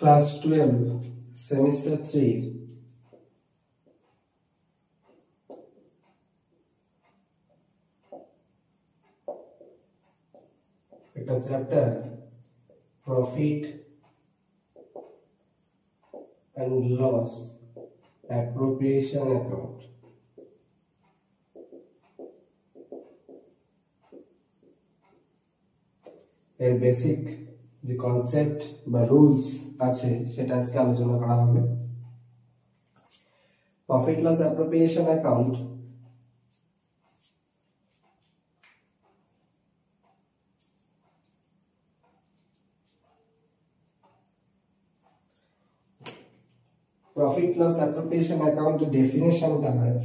Class 12 semester 3 একটা chapter profit and loss appropriation account এর basic যে কনসেপ্ট বা রুলস আছে সেটা আজকে আলোচনা করা হবে। Profit loss appropriation account profit loss appropriation account ডেফিনেশনটা হয়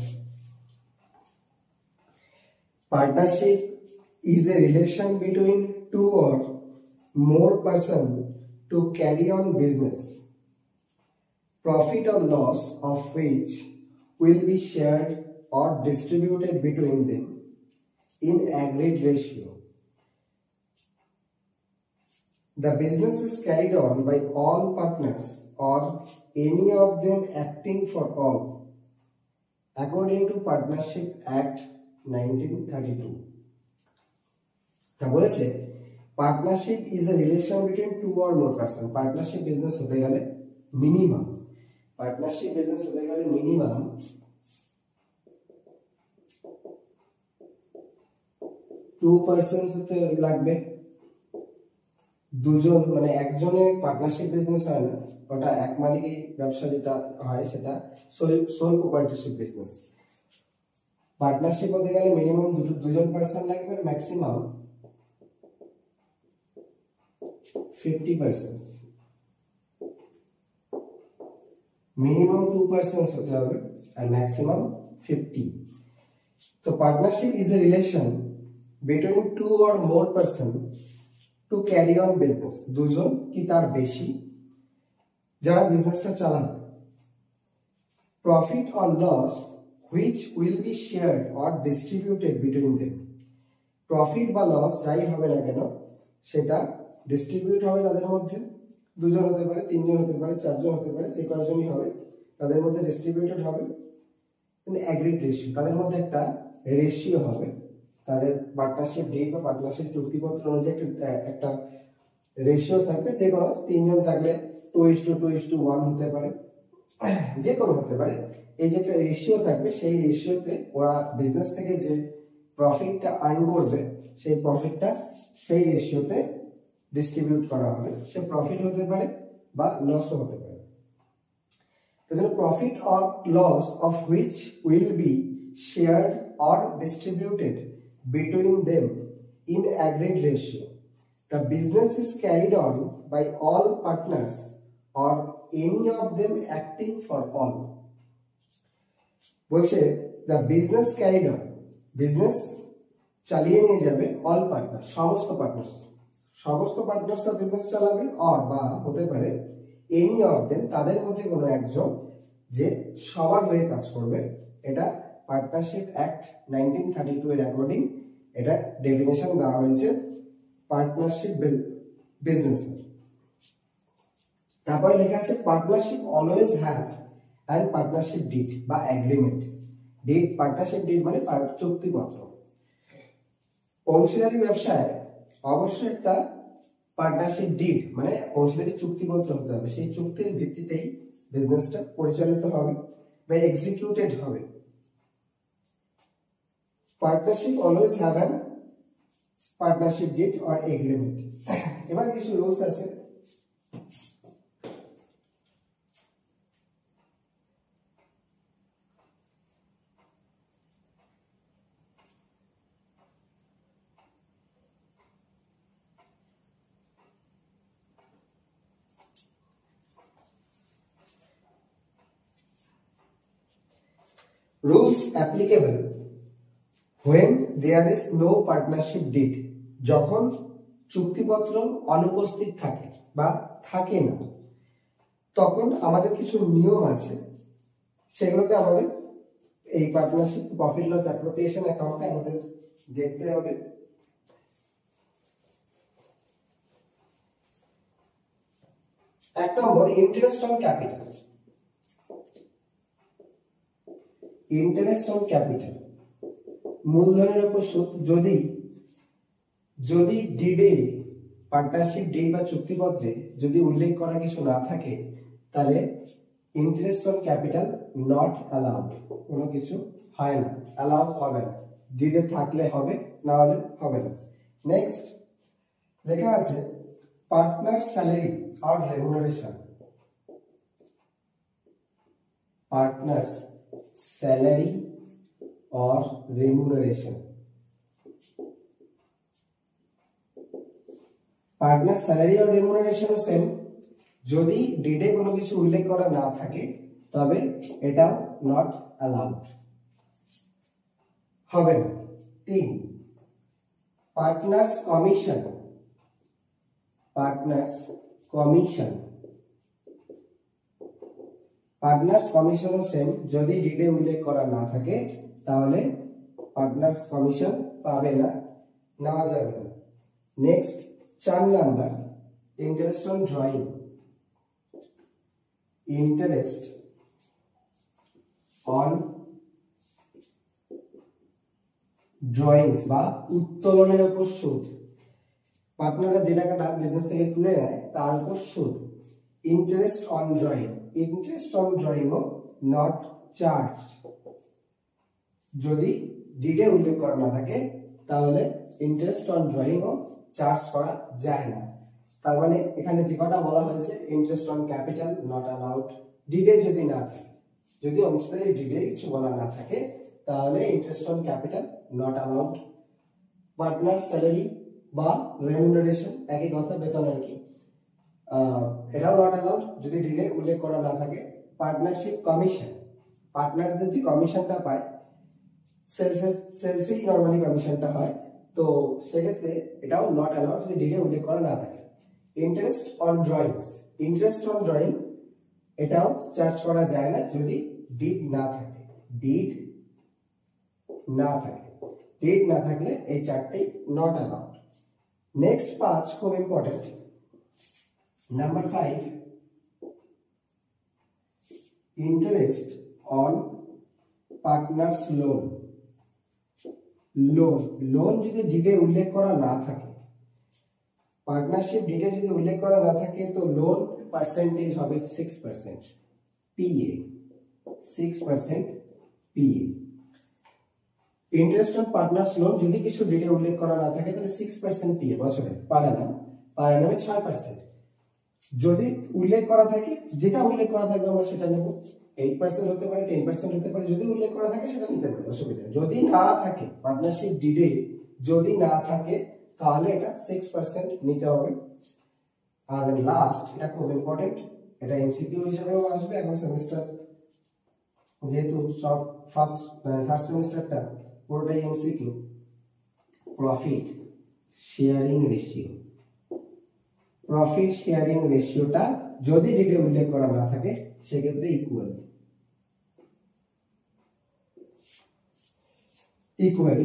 partnership is a relation between two or more persons to carry on business, profit or loss of which will be shared or distributed between them in agreed ratio. The business is carried on by all partners or any of them acting for all, according to Partnership Act 1932. তা বলেছে partnership is a relation between two or more person. Partnership business হতে গেলে minimum two person হতে লাগবে। দুজন মানে একজনের partnership business হয় না, ওটা এক মালিকের ব্যবসা যেটা হয় সেটা সোল প্রপার্টিশিপ বিজনেস। পার্টনারশিপ হতে গেলে মিনিমাম দুজন পারসন লাগবে, ম্যাক্সিমাম 50%, মিনিমাম 2% হতে হবে আর ম্যাক্সিমাম 50। তো partnership is a relation between two or more person to carry on business, দুজন কি তার বেশি যারা বিজনেসটা চালাবে। Profit or loss which will be shared or distributed between them, profit বা লস যাই হবে না কেন সেটা ডিস্ট্রিবিউট হবে তাদের মধ্যে, দুজন হতে পারে, তিনজন হতে পারে, চারজন হতে পারে, যে কয়জনই হবে তাদের মধ্যে ডিস্ট্রিবিউটেড হবে অ্যাগ্রিড রেশিও, তাদের মধ্যে একটা রেশিও হবে, তাদের পার্টনারশিপ ডিড বা পার্টনারশিপ চুক্তিপত্র অনুযায়ী একটা রেশিও থাকবে। যে কোনো তিনজন থাকলে 2:2:1 হতে পারে, যে কোনো হতে পারে। এই যে একটা রেশিও থাকবে সেই রেশিওতে ওরা বিজনেস থেকে যে প্রফিটটা আর্ন করবে সেই প্রফিটটা সেই রেশিওতে ডিস্ট্রিবিউট করা হবে। সে প্রফিট হতে পারে বা লসও হতে পারে। Profit or loss of which will be shared or distributed between them in agreed ratio. The business is carried on by all partners or any of them acting for all. বলছে the business carried on, business চালিয়ে নিয়ে যাবে all partner, সমস্ত পার্টনার্সরা business চালাবে, or বা হতে পারে any of them, তাদের মধ্যে কোনো একজন যে সবার হয়ে কাজ করবে। এটা পার্টনারশিপ অ্যাক্ট 1932 এর অ্যাকর্ডিং এটা ডেফিনেশন দেওয়া হয়েছে পার্টনারশিপ বিজনেসের। তারপরে লেখা আছে partnership always have and partnership did বা এগ্রিমেন্ট। ডিড, পার্টনারশিপ ডিড মানে চুক্তিপত্র। অংশীদারি ব্যবসায় অবশ্যই একটা পার্টনারশিপ ডিড মানে অংশীদারি চুক্তিপত্র হতে হবে, সেই চুক্তির ভিত্তিতেই বিজনেসটা পরিচালিত হবে বা এক্সিকিউটেড হবে। Partnership always have an partnership did or agreement. এবার কিছু রুলস আছে। Rules applicable when there is no partnership deed, যখন চুক্তিপত্র অনুপস্থিত থাকে বা থাকে না তখন আমাদের কিছু নিয়ম আছে, সেগুলোকে আমাদের এই পার্টনারশিপ প্রফিট লস অ্যাপ্রোপ্রিয়েশন অ্যাকাউন্টে আমাদের দেখতে হবে। এক নম্বর interest on capital. Interest on capital মূলধনের উপর সুদ। যদি ডিডে, পার্টনারশিপ ডিড বা চুক্তিপত্রে যদি উল্লেখ করা কিছু না থাকে তাহলে interest on capital not allowed, কোনো কিছু হয় না, অ্যালাউ হবে না। ডিডে থাকলে হবে, না হলে হবে না। নেক্সট লেখা আছে পার্টনার স্যালারি আর remuneration. Partners salary or remuneration। Partner salary আর রেমুনারেশন সেম, যদি ডিডে কোনো কিছু উল্লেখ করা না থাকে তবে এটা নট অ্যালাউড, হবে না। 3 partners commission. Partners commission, partners কমিশনও সেম, যদি ডিডে উল্লেখ করা না থাকে তাহলে পার্টনার্স কমিশন পাবে না, নেওয়া যাবে না। Next 4 number interest on drawing. Interest on drawings বা উত্তোলনের উপর সুদ। পার্টনাররা যে টাকাটা বিজনেস থেকে তুলে নেয় তার উপর সুদ। Interest on drawing, interest on drawing ও নট চার্জড। যদি ডিডে উল্লেখ করা না থাকে তাহলে ইন্টারেস্ট অন ড্রয়িং ও চার্জ করা যায় না। তার মানে এখানে যে কটা বলা হয়েছে, interest on capital not allowed, ডিডে যদি না থাকে, যদি অনুসারে ডিডে কিছু বলা না থাকে তাহলে interest on capital not allowed. Partner salary বা রেমুনারেশন একই কথা, বেতন আর কি, এটাও নট অ্যালাউড যদি ডিডে উল্লেখ করা না থাকে। পার্টনারশিপ কমিশন, পার্টনারদের যে কমিশনটা পায় সেলসেই নরমালি কমিশনটা হয়, তো সেক্ষেত্রে এটাও নট অ্যালাউড যদি ডিডে উল্লেখ করা না থাকে। Interest on drawings, interest on drawing এটাও চার্জ করা যায় না যদি ডিড না থাকে। ডিড না থাকে, ডিড না থাকলে এই চারটেই নট অ্যালাউড। নেক্সট 5 খুব important. Number 5 interest on partners loan. Loan যদি ডিডে উল্লেখ করা না থাকে, পার্টনারশিপ ডিডে যদি উল্লেখ করা না থাকে তো লোন পার্সেন্টেজ হবে 6% PA, 6% PA. Interest on partners loan যদি কিছু ডিডে উল্লেখ করা না থাকে তাহলে 6% পিএ বছরে, পার অ্যানামে 6%। যদি উল্লেখ করা থাকে, যেটা উল্লেখ করা থাকবে আমরা সেটা নেব। 8% হতে পারে, 10% হতে পারে, যদি উল্লেখ করা থাকে সেটা নিতে পারে, অসুবিধা নেই। যদি না থাকে পার্টনারশিপ ডিডে যদি না থাকে তাহলে এটা 6% নিতে হবে। আর লাস্ট, এটা খুব ইম্পর্টেন্ট, এটা এমসিকিউ হিসেবেও আসবে এখন সেমিস্টার, যেহেতু সব ফার্স্ট সেমিস্টারটা পুরোটাই MCQ. Profit sharing ratio. Profit sharing রেশিওটা যদি ডিডে উল্লেখ করা না থাকে সেক্ষেত্রে ইকুয়াল।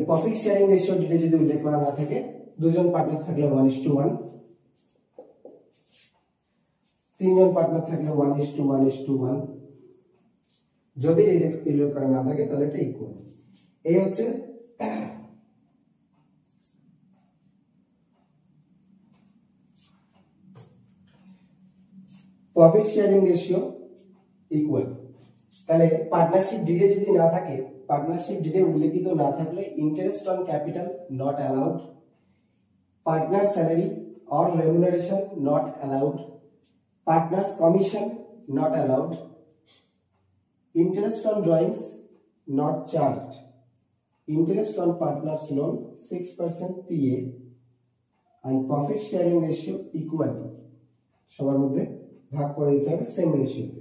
প্রফিট শেয়ারিং রেশিও ডিডে যদি উল্লেখ করা না থাকে, দুজন পার্টনার থাকলে 1:1, তিনজন পার্টনার থাকলে 1:1:1। যদি ডিডে উল্লেখ করা না থাকে তাহলে এটা ইকুয়াল। এই হচ্ছে প্রফিট শেয়ারিং রেশিও ইকুয়াল। তাহলে পার্টনারশিপ ডিডে যদি না থাকে, পার্টনারশিপ ডিডে উল্লেখিত না থাকলে interest on capital not allowed, partner salary or remuneration not allowed, partners commission not allowed, interest on drawings not charged, interest on partners loan 6% PA, and profit sharing ratio equal. সবার মধ্যে ভাগ করে দিতে হবে সেম রেশিওতে।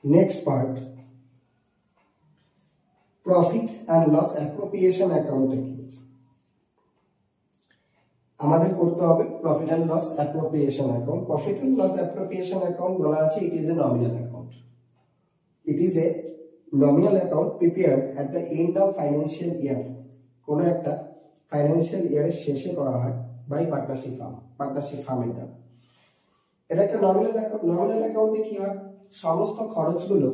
Next part, profit and loss appropriation অ্যাকাউন্টে কি আমাদের করতে হবে? Profit and loss appropriation account. Profit and loss appropriation account বলা আছে it is a nominal account. It is a nominal account prepared at the end of financial year. কোনো একটা financial ইয়ারের শেষে করা হয় বাই পার্টনারশিপ ফার্মের দ্বারা। এটা একটা নমিনাল অ্যাকাউন্ট। নমিনাল অ্যাকাউন্টে কি হয়? সমস্ত খরচগুলো,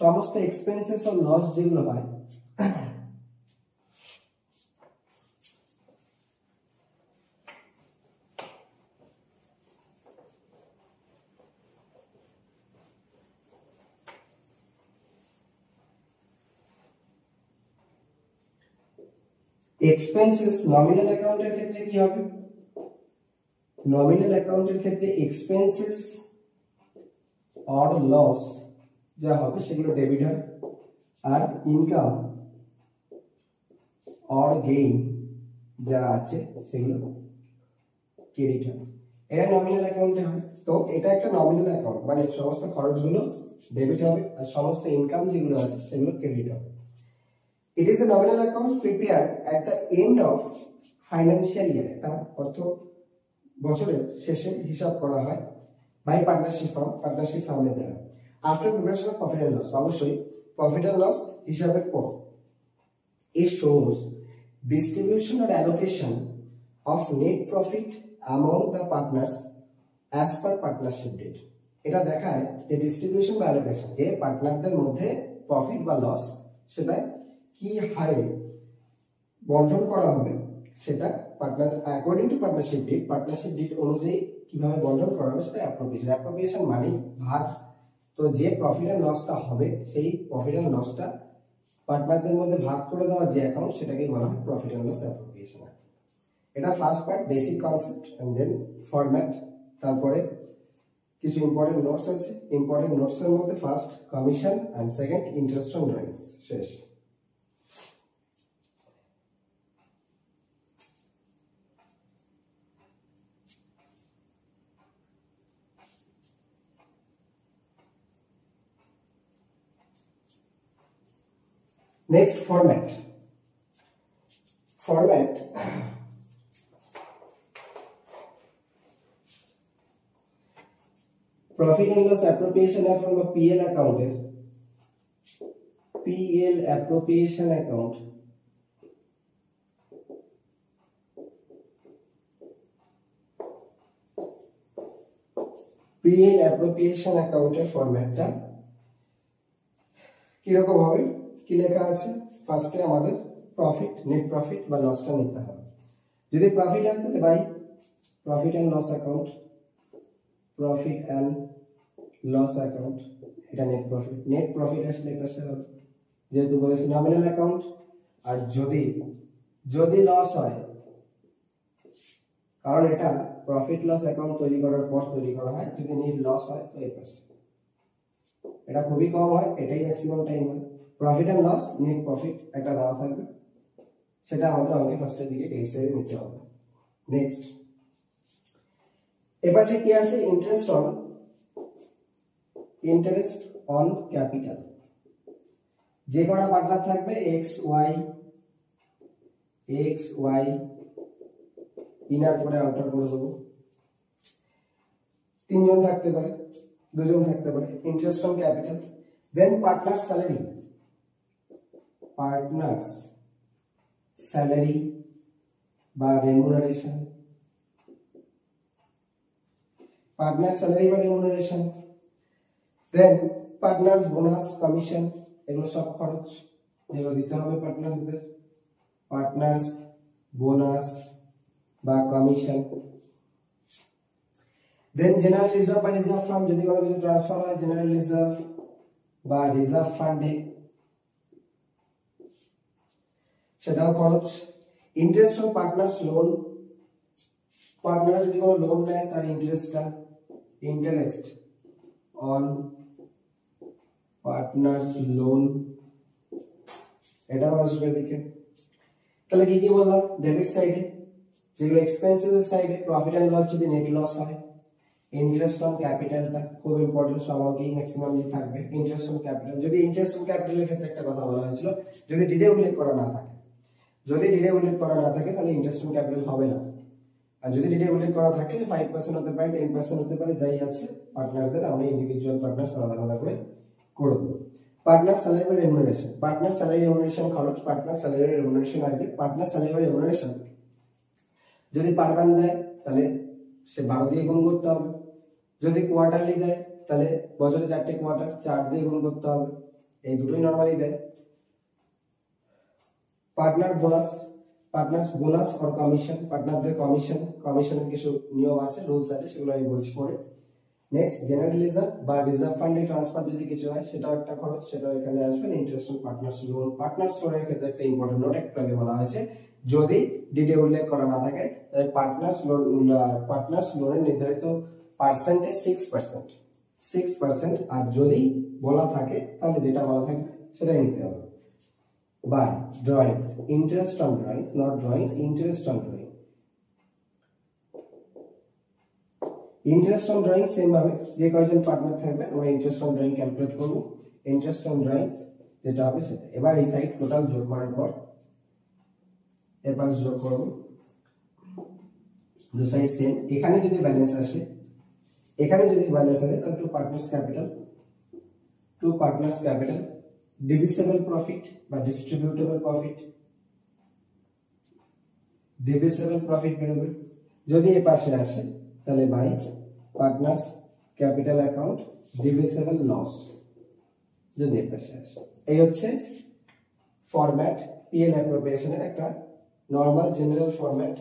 সমস্ত এক্সপেন্সেস অর লস যেগুলো হয় এক্সপেন্সেস নমিনাল অ্যাকাউন্টের ক্ষেত্রে কি হবে? নমিনাল অ্যাকাউন্টের ক্ষেত্রে এক্সপেন্সেস অর লস যা হবে সেগুলো ডেবিট হয়, আর ইনকাম অর গেইন যা আছে সেগুলো ক্রেডিট হয়। এটা নমিনাল অ্যাকাউন্টে হয়। তো এটা একটা নমিনাল অ্যাকাউন্ট, মানে সমস্ত খরচগুলো ডেবিট হবে আর সমস্ত ইনকাম যেগুলো আছে সেগুলো ক্রেডিট হবে। It is a nominal account prepared at the end of financial year. এটা অর্থ বছরের শেষে হিসাব করা হয় বাই পার্টনারশিপ ফার্মের দ্বারা। After preparation of profit and loss, অবশ্যই প্রফিট অ্যান্ড লস হিসাবের পর। It shows distribution or allocation of net profit among the partners as per partnership deed. এটা দেখায় যে ডিস্ট্রিবিউশন বা অ্যালোকেশন, যে পার্টনারদের মধ্যে প্রফিট বা লস সেটা কি হারে বন্টন করা হবে সেটা partner according to partnership did অনুযায়ী কিভাবে বন্টন করা হবে সেটা অ্যাপ্রোপ্রিয়েশন মানে ভাগ। তো যে প্রফিট এন্ড লসটা হবে সেই প্রফিট এন্ড লসটা পার্টনারদের মধ্যে ভাগ করে দেওয়া যে অ্যাকাউন্ট সেটাকে বলা হয় প্রফিট এন্ড লস অ্যাপ্রোপ্রিয়েশন। এটা first part, basic concept and then format. তারপরে কিছু ইম্পর্টেন্ট নোটস আছে। ইম্পর্টেন্ট নোটসের মধ্যে first commission and second interest on drawings. শেষ। Next, format. Profit and loss appropriation from a PL account. PL appropriation account. PL appropriation account এর ফরম্যাটটা কি রকম হবে? কি লেখা আছে? ফার্স্টে আমাদের প্রফিট, নেট প্রফিট বা লসটা নিতে হবে। যদি প্রফিট হয় তাহলে by profit and loss account, profit and loss account, এটা নেট প্রফিট আসলে এটা হবে, যেহেতু বলেছি নমিনাল অ্যাকাউন্ট। আর যদি লস হয়, কারণ এটা প্রফিট লস অ্যাকাউন্ট তৈরি করার পর তৈরি করা হয়, যদি নেট লস হয় তো এই পাশে এটা খুবই কম হয়, এটাই ম্যাক্সিমাম টাইম হয়। Profit and loss, net profit একটা দেওয়া থাকবে, সেটা আমাদের আগে ফার্স্টের দিকে এই সাইডে নিতে হবে। নেক্সট, এপাশে কি আছে? Interest on capital. যে কটা পার্টনার থাকবে এক্স ওয়াই ইনার করে আউটার করে দেবো। 3 জন থাকতে পারে, 2 জন থাকতে পারে। Interest on capital, then partner salary বা remuneration, then partners bonus, commission, এগুলো সব খরচ যেগুলো দিতে হবে পার্টনার্সদের। পার্টনার্স বোনাস বা কমিশন, দেন জেনারেল রিজার্ভ বা রিজার্ভ ফান্ড, যদি কোনো কিছু ট্রান্সফার হয় জেনারেল রিজার্ভ বা রিজার্ভ ফান্ডে, সেটাও খরচ। Interest on partners loan, partner যদি কোনো লোন নেয় তার ইন্টারেস্টটা, ইন্টারেস্ট অন পার্টনার্স লোন, এটাও আসবে এদিকে। তাহলে কি বললাম? ডেবিট সাইডে যেগুলো এক্সপেন্সেস এর সাইডে প্রফিট এন্ড লস, যদি নেট লস হয় ইন্টারেস্ট অন ক্যাপিটালটা খুব ইম্পর্টেন্ট, সব অঙ্কেই ম্যাক্সিমামলি থাকবে ইন্টারেস্ট অন ক্যাপিটাল। যদি ইন্টারেস্ট অন ক্যাপিটালের ক্ষেত্রে একটা কথা বলা হয়েছিল, যদি ডিডে উল্লেখ করা না থাকে, যদি ডিডে উল্লেখ করা না থাকে তাহলে ইন্টারেস্ট অন ক্যাপিটাল হবে না। আর যদি ডিডে উল্লেখ করা থাকে 5% হতে পারে, 10% হতে পারে, যাই আছে পার্টনারদের আমরা ইন্ডিভিজুয়াল পার্টনার্স আলাদা আলাদা করে করে দেবো। Partner salary remuneration, partner salary remuneration খরচ, পার্টনার স্যালারি রেমুনারেশন আসবে। পার্টনার স্যালারি রেমুনারেশন যদি পার মান দেয় তাহলে সে 12 দিয়ে গুণ করতে হবে, যদি কোয়ার্টারলি দেয় তাহলে বছরে 4টে কোয়ার্টার 4 দিয়ে গুণ করতে হবে, এই দুটোই নরমালি দেয়। Partner bonus, partners bonus or commission, পার্টনারদের কমিশনের কিছু নিয়ম আছে, রুলস আছে, সেগুলো আমি বলছি পরে। নেক্সট জেনারেল রিজার্ভ বা রিজার্ভ ফান্ডে ট্রান্সফার যদি কিছু হয় সেটাও একটা খরচ, সেটাও এখানে আসবে। Interest on partners loan, partners লোনের ক্ষেত্রে একটা ইম্পর্টেন্ট নোট একটু আগে বলা হয়েছে, যদি ডিডে উল্লেখ করা না থাকে তাহলে পার্টনার্স লোনের নির্ধারিত পার্সেন্টেজ 6%, আর যদি বলা থাকে তাহলে যেটা বলা থাকবে সেটাই নিতে হবে। By drawings, interest on drawings, not drawings, interest on drawing. Interest on drawing same ভাবে যে কয়জন পার্টনার থাকবে আমরা ইন্টারেস্ট অন ড্রয়িং ক্যালকুলেট করব। ইন্টারেস্ট অন ড্রয়িংস যেটা হবে সেটা, এবার এই সাইড টোটাল যোগ করার পর এবার যোগ করব, দু সাইড সেম। এখানে যদি ব্যালেন্স আসে, এখানে যদি ব্যালেন্স আসে তাহলে to partners capital divisible profit বা ডিস্ট্রিবিউটেবল প্রফিট বেরোবে। যদি এই পাশে আসে তাহলে by partners capital account divisible loss, যদি এই পাশে আসে। এই হচ্ছে ফরম্যাট পিএল অ্যাপ্রোপ্রিয়েশনের একটা normal general format.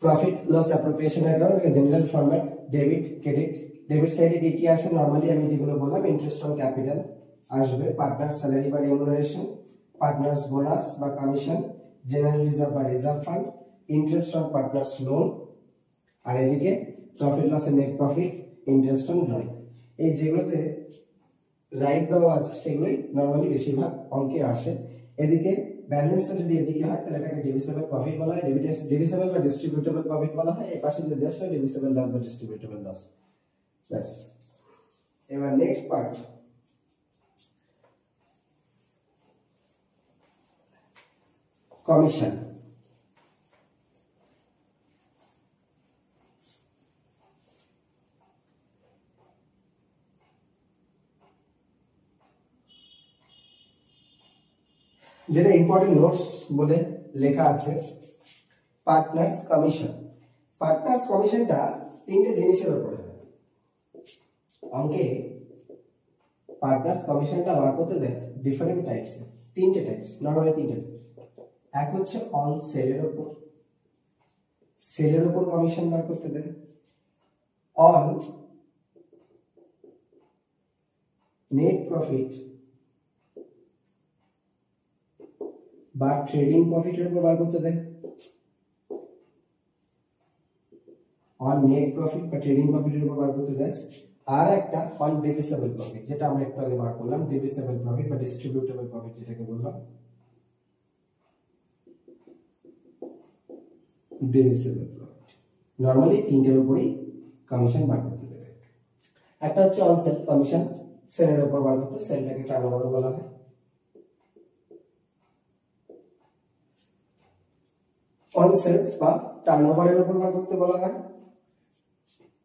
Profit loss appropriation account general format, debit credit. Debit সাইডে কি কি আসে নরমালি আমি যেগুলো বললাম, ইন্টারেস্ট অন ক্যাপিটাল আসবে, পার্টনার স্যালারি বা রেমুনারেশন, পার্টনার্স বোনাস বা কমিশন, জেনারেল রিজার্ভ বা reserve fund, interest on partners loan, আর এদিকে প্রফিট লস এর net profit, interest on drawing. এই যেগুলোতে রাইট দেওয়া আছে সেগুলোই নরমালি বেশিরভাগ অঙ্কে আসে। এদিকে ব্যালেন্সটা যদি এদিকে হয় তাহলে এটাকে ডিভিসিবল প্রফিট বলা হয়, ডিভিসিবল বা ডিস্ট্রিবিউটেবল প্রফিট বলা হয়। এই পাশে যদি আসে ডিভিসিবল লস বা ডিস্ট্রিবিউটেবল লস। ব্যাস, এবার নেক্সট পার্ট কমিশন। যেটা ইম্পর্টেন্ট নোটস বলে লেখা আছে পার্টনার্স কমিশন। পার্টনার্স কমিশনটা তিনটে জিনিসের উপরে অঙ্কে পার্টনার্স কমিশনটা বার করতে দেয় ডিফারেন্ট টাইপস, তিনটে টাইপস, নরমালি তিনটে টাইপস। এক হচ্ছে অন সেলের উপর কমিশন বার করতে দেয়, অন নেট প্রফিট বা ট্রেডিং প্রফিটের উপর বার করতে দেয়, অন নেট প্রফিট বা ট্রেডিং প্রফিটের উপর বার করতে দেয়। আর একটা অন ডিভিসিবল প্রফিট, যেটা আমরা একটু আগে বার করলাম, ডিভিসিবল প্রফিট বা ডিস্ট্রিবিউটেবল প্রফিট যেটাকে বললাম, ডিভিসিবল প্রফিট। নরমালি তিনটের উপরই কমিশন বার করতে দেবে। একটা হচ্ছে অন সেল কমিশন, সেলের উপর বার করতে, সেলটাকে টার্নওভার বলা হয়। অন সেলস বা টার্নওভারের উপর বার করতে বলা হয়,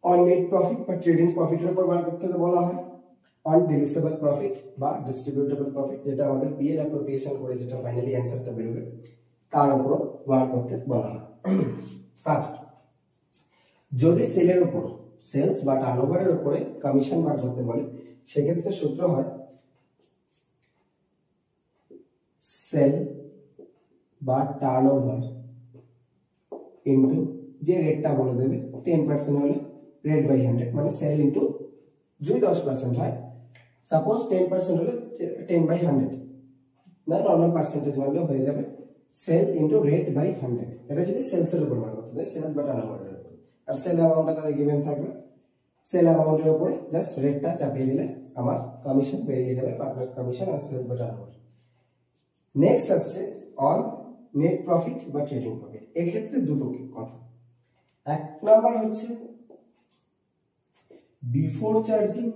অন নেট প্রফিট বা ট্রেডিং প্রফিটের উপর বার করতে বলা হয়, অন ডিভিসিবল প্রফিট বা ডিস্ট্রিবিউটেবল প্রফিট যেটা আমাদের পিএল অ্যাপ্রোপ্রিয়েশন করে যেটা ফাইনালি অ্যানসারটা বেরোবে তার উপর বার করতে বলা হয়। ফার্স্ট, যদি সেলের উপর, সেলস বা টার্নওভারের উপরে কমিশন বার করতে বলে সেক্ষেত্রে সূত্র হয় সেল বা টার্নওভার ইনটু যে রেটটা বলে দেবে 10% হলে রেট বাই 100, মানে সেল ইনটু যদি 10% হয়, সাপোজ 10% হলে 10 বাই 100 না, নর্মাল পার্সেন্টেজ মানলে হয়ে যাবে সেল ইনটু রেট বাই 100। এটা যদি সেলস এর উপর বার করতে দেয়, সেলস বা টার্নওভারের উপর, আর সেল অ্যামাউন্টটা তাহলে গিভেন থাকবে সেল অ্যামাউন্টের উপরে জাস্ট রেটটা চাপিয়ে দিলে আমার কমিশন বেরিয়ে যাবে, পার্টনার্স কমিশন আর সেলস বাই টার্নওভার। নেক্সট আসছে অন নেট প্রফিট বা ট্রেডিং প্রফিট। এক্ষেত্রে দুটো কথা। এক নাম্বার হচ্ছে বিফোর চার্জিং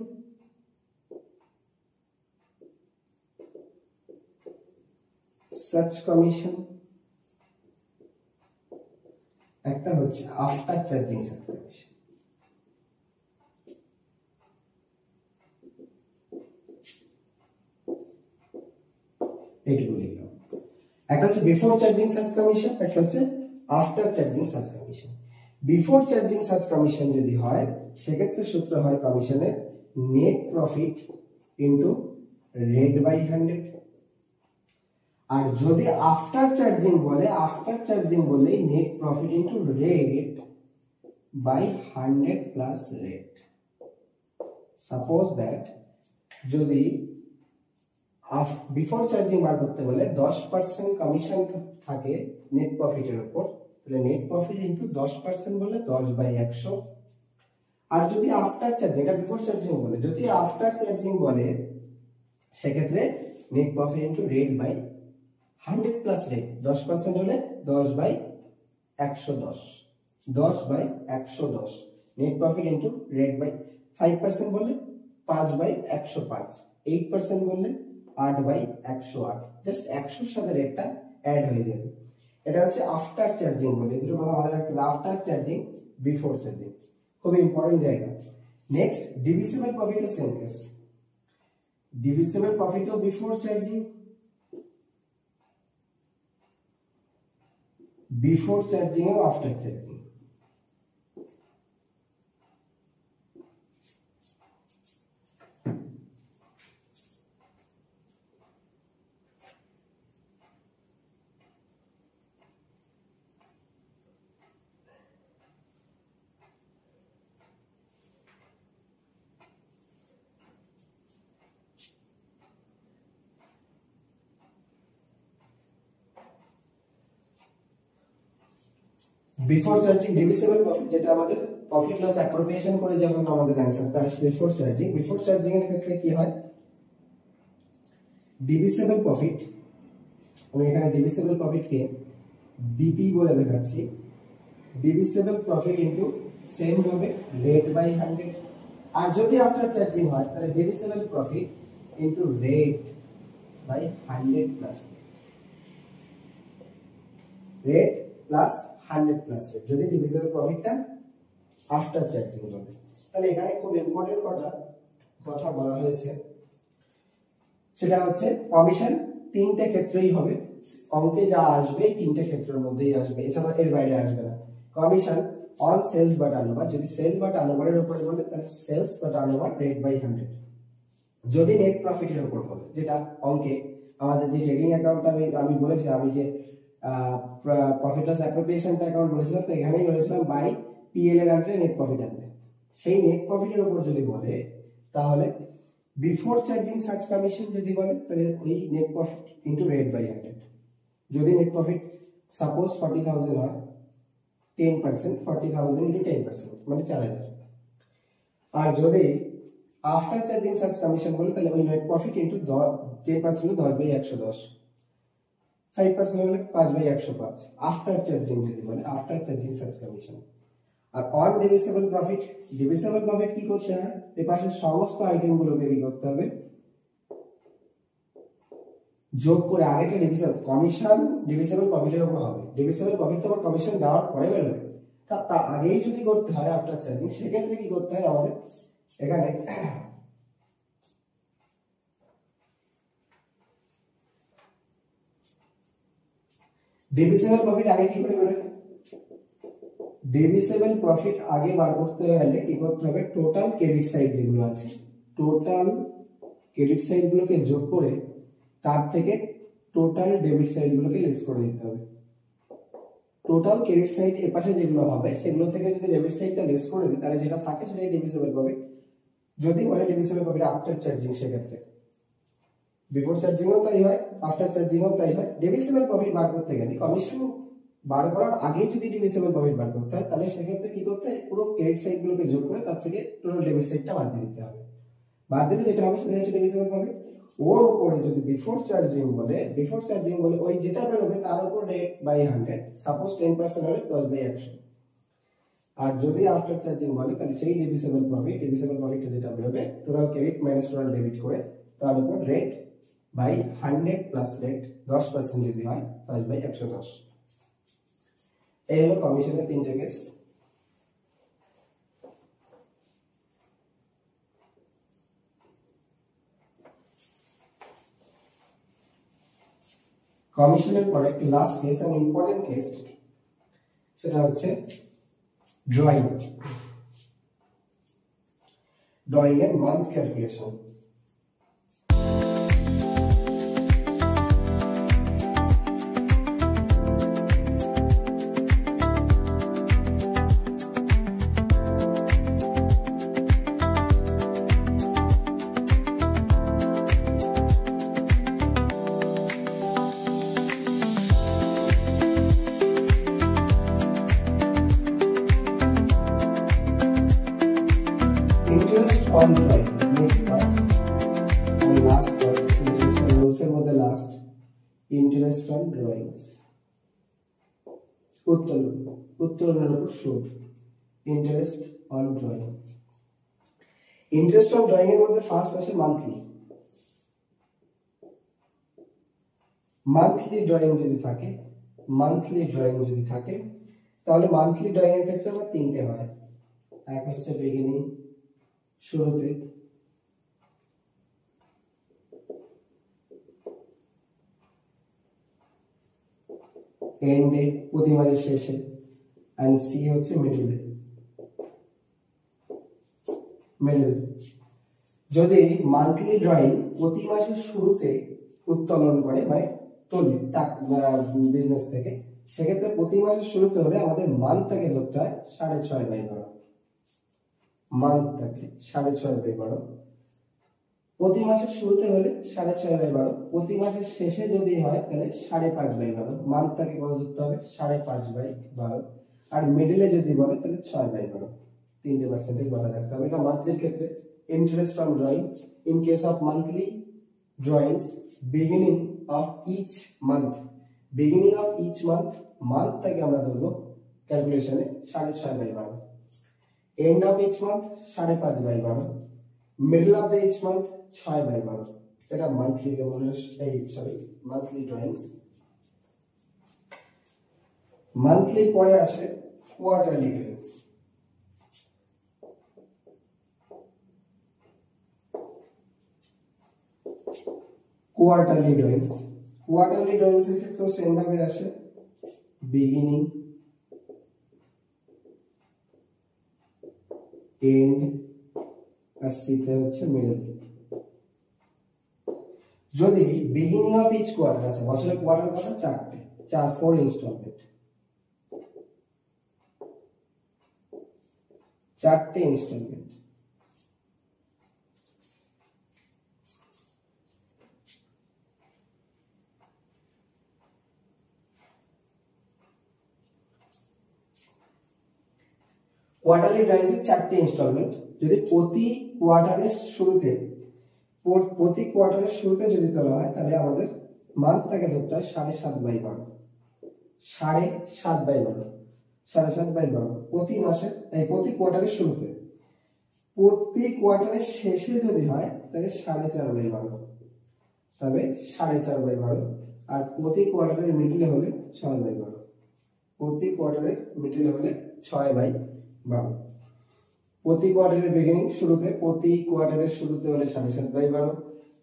such commission, একটা হচ্ছে আফটার চার্জিং such commission। এইটুকু লিখলাম। একটা হচ্ছে বিফোর চার্জিং such commission, একটা হচ্ছে after charging such commission। Before charging such commission যদি হয় সেক্ষেত্রে সূত্র হয় কমিশনের net profit into rate by 100। আর যদি আফটার চার্জিং বলে, আফটার চার্জিং বললে net profit into rate by 100 plus rate. Suppose that যদি বিফোর চার্জিং বার করতে বলে 10% কমিশন থাকে নেট প্রফিটের উপর, তাহলে নেট প্রফিট ইনটু 10% বললে 10/100। আর যদি আফটার চার্জিং, এটা বিফোর চার্জিং বলে, যদি আফটার চার্জিং বলে সেক্ষেত্রে net profit into rate by 100 plus rate. 10% হলে 10/110, 10/110 net profit into rate by. 5% বললে 5/105, 8% বললে 8/108। জাস্ট 100 সাথে রেটটা অ্যাড হয়ে যাবে। এটা হচ্ছে আফটার চার্জিং বলে। এর কথা মাথায় রাখতে হবে, আফটার চার্জিং, বিফোর চার্জিং, খুব ইম্পর্টেন্ট জায়গা। Next divisible profit same case. Divisible প্রফিটও বিফোর চার্জিং, বিফোর চার্জিং ও after charging. Before charging divisible profit, যেটা আমাদের প্রফিট লস অ্যাপ্রোপ্রিয়েশন করে যেমন আমাদের অ্যানসারটা আসে বিফোর চার্জিং। বিফোর চার্জিং এর ক্ষেত্রে কি হয়, ডিভিজিবল প্রফিট, আমি এখানে ডিভিজিবল প্রফিটকে ডিপি বলে দেখাচ্ছি। ডিভিজিবল প্রফিট ইনটু সেম হবে রেট বাই 100। আর যদি আফটার চার্জিং হয় তাহলে divisible profit into rate by 100 plus rate plus 100 plus rate, যদি ডিভিজিবল প্রফিটটা আফটার চার্জিং হবে। তাহলে এখানে খুব ইম্পর্টেন্ট কথা বলা হয়েছে, সেটা হচ্ছে কমিশন তিনটে ক্ষেত্রেই হবে। অঙ্কে যা আসবে এই তিনটে ক্ষেত্রের মধ্যেই আসবে, এছাড়া এর বাইরে আসবে না। কমিশন অন সেলস বা টার্নওভার, যদি সেল বা টার্নওভারের উপরে বলে তাহলে সেলস বা টার্নওভার রেট বাই 100। যদি নেট প্রফিটের উপর বলে, যেটা অঙ্কে আমাদের যে ট্রেডিং অ্যাকাউন্ট আমি বলেছি, আমি যে প্রফিট লস অ্যাপ্রোপ্রিয়েশন অ্যাকাউন্ট বলেছিলাম, তো এখানেই বলেছিলাম বাই পিএল এর আন্ডারে নেট প্রফিট আনতে। সেই নেট প্রফিটের উপর যদি বলে তাহলে বিফোর চার্জিং সাচ কমিশন যদি বলে তাহলে ওই net profit into rate by 100। যদি নেট প্রফিট সাপোজ 40,000 হয়, 10% 40,000 ইনটু 10% মানে 4,000। আর যদি আফটার চার্জিং সাচ কমিশন বলে তাহলে ওই নেট প্রফিট ইনটু 10% হলো 10/110, 5% হলে 5/105। আফটার চার্জিং যদি বলে, আফটার চার্জিং সাচ কমিশন। আর on divisible profit, divisible profit কি করতে হয়, এই পাশে সমস্ত আইটেমগুলোকে কি করতে হবে, যোগ করে আরেকটা ডিভিজিবল কমিশন ডিভিজিবল প্রফিটের উপর হবে। ডিভিজিবল প্রফিট তো কমিশন দেওয়ার পরে বেরোবে, তার আগেই যদি করতে হয় আফটার চার্জিং, সেক্ষেত্রে কি করতে হয় আমাদের এখানে ডিভিজিবল প্রফিট আগে কি করে বেরোবে, ডিভিজিবল প্রফিট আগে বার করতে গেলে কি করতে হবে, টোটাল ক্রেডিট সাইড যেগুলো আছে, টোটাল ক্রেডিট সাইড গুলোকে যোগ করে তার থেকে টোটাল ডেবিট সাইড গুলোকে লেস করে দিতে হবে। টোটাল ক্রেডিট সাইড এর পাশে যেগুলো হবে সেগুলো থেকে যদি ডেবিট সাইডটা লেস করে দিই তাহলে যেটা থাকে সেটাই ডিভিজিবল প্রফিট। যদি বলে ডিভিজিবল প্রফিট আফটার চার্জিং, সেক্ষেত্রে বিফোর চার্জিংও তাই হয়, আফটার চার্জিংও তাই হয়। ডিভিজিবল প্রফিট বার করতে গেলে কমিশন বার করার আগেই যদি ডিভিসিবল প্রফিট বার করতে হয় তাহলে সেক্ষেত্রে কি করতে হয়, পুরো ক্রেডিট সাইড গুলোকে যোগ করে তার থেকে টোটাল ডেবিট সাইডটা বাদ দিয়ে দিতে হবে। বাদ দিলে যেটা হবে সেটা হচ্ছে ডিভিসিবল প্রফিট। ওর উপরে যদি বিফোর চার্জিং বলে ওই যেটা বেরোবে তার উপর রেট বাই 100, সাপোজ 10% হলে 10/100। আর যদি আফটার চার্জিং বলে তাহলে সেই ডিভিসিবল প্রফিটটা যেটা বেরোবে total credit minus total debit করে তার উপর রেট বাই 100 প্লাস রেট 10% যদি হয় 10/110। এই হলো কমিশনের তিনটে কেস। কমিশনের পরে একটি last case, an important case, সেটা হচ্ছে ড্রয়িং এর month calculation. Interest on drawing, next part, and last part, interest on rules এর মধ্যে last, interest on drawings, উত্তোলনের উপর সুদ, interest on drawing। interest on drawing এর মধ্যে ফার্স্ট আছে মান্থলি ড্রয়িং যদি থাকে তাহলে মান্থলি ড্রয়িং এর ক্ষেত্রে আমার তিনটে হয়। এক হচ্ছে বিগিনিং, শুরুতে, এন্ডে প্রতি মাসের শেষে, এন্ড সি হচ্ছে মিডলে। যদি মান্থলি ড্রয়িং প্রতি মাসের শুরুতে উত্তোলন করে মানে তোলে বিজনেস থেকে, সেক্ষেত্রে প্রতি মাসের শুরুতে হলে আমাদের মান্থটাকে ধরতে হয় 6.5/12, মান্থটাকে 6.5/12। প্রতি মাসের শুরুতে হলে 6.5/12, প্রতি মাসের শেষে যদি হয় তাহলে 5.5/12। মান্থটাকে কত ধরতে হবে, 5.5/12। আর মিডলে যদি বলে তাহলে 6/12। তিনটে পার্সেন্টেজ বলা রাখতে হবে। এটা মান্থলির ক্ষেত্রে। Interest on drawing, in case of monthly drawings, beginning of each month, মান্থটাকে আমরা ধরবো ক্যালকুলেশনে 6.5/12। end of each month 5.5/12, middle of the each month 6/12। এটা মান্থলি মান্থলি ড্রয়িংস। মান্থলি পরে আসে কোয়ার্টারলি ড্রয়িংস। কোয়ার্টারলি ড্রয়িংস এর ক্ষেত্রে সেম ভাবে আসে বিগিনিং, এন্ড, আর সিতে হচ্ছে মিডল। যদি বিগিনিং অফ ইচ কোয়ার্টার আছে, বছরের কোয়ার্টার কত, 4টে, 4 ইনস্টলমেন্ট, 4টে ইনস্টলমেন্ট। কোয়ার্টারলি ড্রয়িংস এর 4টে ইনস্টলমেন্ট যদি প্রতি কোয়ার্টারের শুরুতে যদি তোলা হয় তাহলে আমাদের মান্থটাকে ধরতে হয় 7.5/12, 7.5/12 প্রতি মাসে, প্রতি কোয়ার্টারের শুরুতে। প্রতি কোয়ার্টারের শেষে যদি হয় তাহলে 4.5/12, তবে 4.5/12। আর প্রতি কোয়ার্টারের মিডলে হলে 6/12, প্রতি কোয়ার্টারের মিডলে হলে 6/12। প্রতি কোয়ার্টারের বিগিনিং শুরুতে, প্রতি কোয়ার্টারের শুরুতে হলে 7.5/12,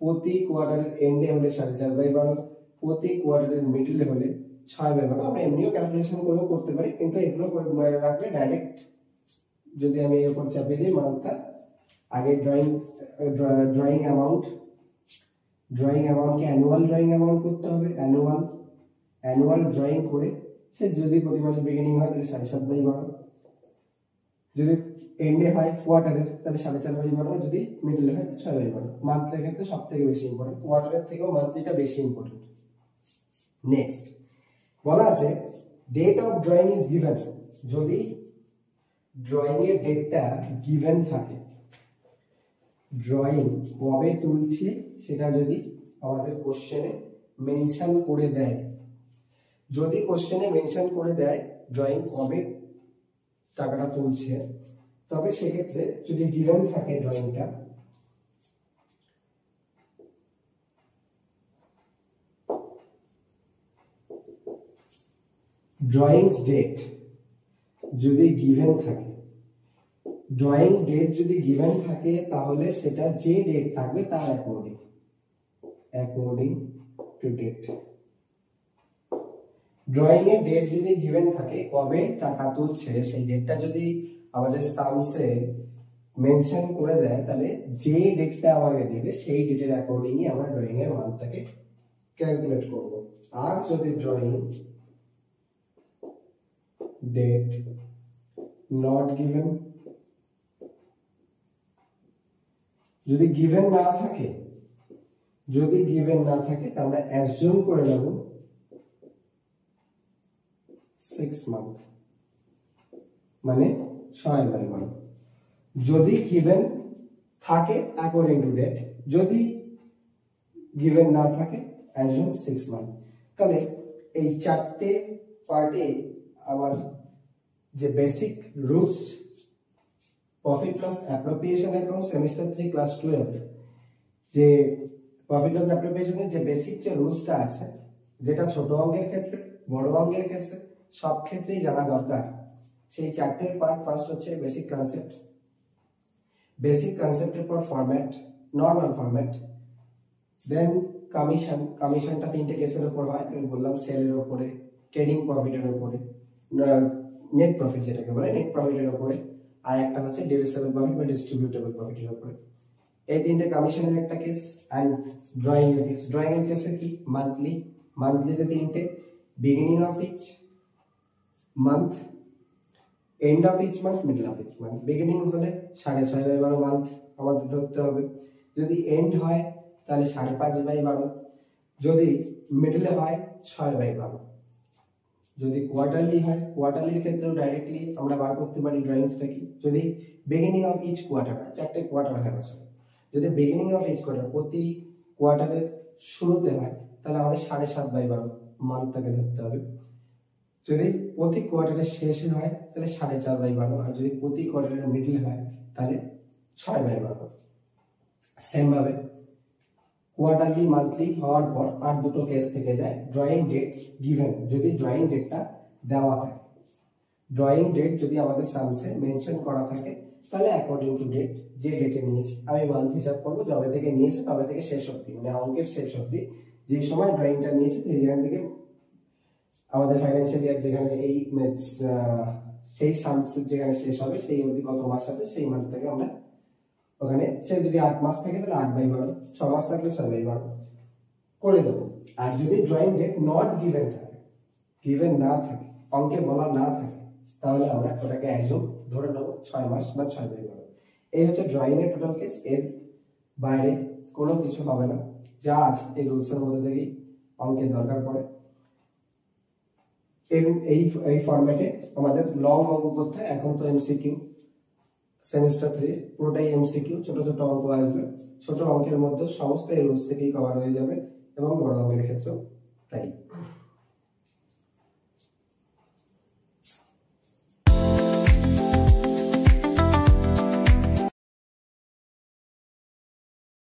প্রতি কোয়ার্টারের এন্ডে হলে 4.5/12, প্রতি কোয়ার্টারের মিডলে হলে 6/12। আমরা এমনিও ক্যালকুলেশন করেও করতে পারি, কিন্তু এগুলো মনে রাখলে ডাইরেক্ট যদি আমি এর উপর চাপিয়ে দিই মান্থটা, আগে ড্রয়িং অ্যামাউন্টকে অ্যানুয়াল ড্রয়িং অ্যামাউন্ট করতে হবে। অ্যানুয়াল ড্রয়িং করে সে যদি প্রতি মাসে বিগিনিং হয় তাহলে 7.5/12, যদি এন্ডে হয় কোয়ার্টারের তাহলে 4.5/12, যদি মিডলে হয় 6/12। মান্থলির ক্ষেত্রে সব থেকে বেশি ইম্পর্টেন্ট, কোয়ার্টারের থেকেও মান্থলিটা বেশি ইম্পর্টেন্ট। নেক্সট বলা আছে date of drawing is given, যদি ড্রয়িং এর ডেটটা গিভেন থাকে, ড্রয়িং কবে তুলছে সেটা যদি আমাদের কোশ্চেনে মেনশন করে দেয়, যদি কোশ্চেনে মেনশন করে দেয় ড্রয়িং কবে টাকাটা তুলছে, তবে সেক্ষেত্রে যদি গিভেন থাকে ড্রয়িংটা, ড্রয়িংস ডেট যদি গিভেন থাকে, ড্রয়িং ডেট যদি গিভেন থাকে তাহলে সেটা যে ডেট থাকবে তার অ্যাকর্ডিং টু ডেট। ড্রয়িং এর ডেট যদি গিভেন থাকে, কবে টাকা তুলছে সেই ডেটটা যদি আমাদের সামসে মেনশন করে দেয়, তাহলে যে ডেটটা আমাকে দেবে সেই ডেটের অ্যাকর্ডিংই আমরা ড্রয়িং এর মানটাকে ক্যালকুলেট করব। আর যদি ড্রয়িং ডেট নট গিভেন, যদি গিভেন না থাকে, যদি গিভেন না থাকে তাহলে আমরা অ্যাজিউম করে নেব 6 মান্থ, মানে 6/12। যদি গিভেন থাকে অ্যাকর্ডিং টু ডেট, যদি গিভেন না থাকে অ্যাজিউম 6 মান্থ। তাহলে এই চারটে পার্টে আমার যে basic rules profit loss appropriation account semester 3 class 12, যে প্রফিট লস অ্যাপ্রোপ্রিয়েশনের যে বেসিক যে রুলসটা আছে, যেটা ছোট অঙ্কের ক্ষেত্রে, বড় অঙ্কের ক্ষেত্রে সব ক্ষেত্রেই জানা দরকার, সেই চারটের পার্ট ফার্স্ট হচ্ছে বেসিক কনসেপ্ট, বেসিক কনসেপ্টের পর ফরম্যাট, নর্মাল ফরম্যাট, দেন কমিশন, কমিশনটা তিনটে কেসের উপর হয়, আমি বললাম সেলের উপরে, ট্রেডিং প্রফিটের উপরে, নেট প্রফিট যেটাকে বলে নেট প্রফিটের উপরে, আর একটা হচ্ছে ডিভিসিবল প্রফিট বা ডিস্ট্রিবিউটেবল প্রফিটের উপরে। এই তিনটে কমিশনের একটা কেস। এন্ড ড্রয়িং এর কেস, ড্রয়িং এর কেসে কি মান্থলি, মান্থলিতে তিনটে, beginning of each month, end of each month, middle of each month. Beginning হলে 6.5/12 মান্থ আমাদের ধরতে হবে, যদি এন্ড হয় তাহলে 5.5/12, যদি মিডলে হয় 6/12, যদি কোয়ার্টারলি হয়, কোয়ার্টারলির ক্ষেত্রেও ডাইরেক্টলি আমরা বার করতে পারি ড্রয়িংসটা কি, যদি বিগিনিং অফ ইচ কোয়ার্টার, চারটে কোয়ার্টার হয় আসলে, যদি বিগিনিং অফ ইচ কোয়ার্টার প্রতি কোয়ার্টারের শুরুতে হয় তাহলে আমাদের 7.5/12 মান্থটাকে ধরতে হবে, যদি প্রতি কোয়ার্টারের শেষে হয় তাহলে 4.5/12, আর যদি প্রতি কোয়ার্টারের মিডলে হয় তাহলে 6/12। সেম ভাবে কোয়ার্টারলি মান্থলি হওয়ার পর আর দুটো কেস থেকে যায়, ড্রয়িং ডেট গিভেন, যদি ড্রয়িং ডেটটা দেওয়া থাকে, ড্রয়িং ডেট যদি আমাদের সামসে মেনশন করা থাকে তাহলে অ্যাকর্ডিং টু ডেট, যে ডেটে নিয়েছি, আমি মান্থ হিসাব করবো যবে থেকে নিয়েছে তবে থেকে শেষ অবধি, মানে অঙ্কের শেষ অবধি, যে সময় ড্রয়িংটা নিয়েছে সেখান থেকে আমাদের ফাইন্যান্সিয়াল ইয়ার যেখানে এই সেই সামস যেখানে শেষ হবে সেই অবধি কত মাস আছে সেই মান্থটাকে আমরা ওখানে, সে যদি 8 মাস থাকে তাহলে 8/12, 6 মাস থাকলে 6/12 করে দেবো। আর যদি ড্রয়িং ডেট নট গিভেন থাকে, গিভেন না থাকে, অঙ্কে বলা না থাকে, তাহলে আমরা ওটাকে অ্যাজিউম ধরে নেবো 6 মাস বা 6/12। এই হচ্ছে ড্রয়িং এর টোটাল কেস, এর বাইরে কোনো কিছু হবে না, যা আছে এই রুলসের মধ্যে থেকেই অঙ্কের দরকার পড়ে। এই ফরম্যাটে আমাদের লং অঙ্ক করতে হয়, এখন তো এমসিকিউ, সেমিস্টার 3 পুরোটাই এমসিকিউ, ছোট ছোট অঙ্ক আসবে, ছোট অঙ্কের মধ্যে সমস্ত এই রুলস থেকেই কভার হয়ে যাবে, এবং বড় অঙ্কের ক্ষেত্রেও তাই।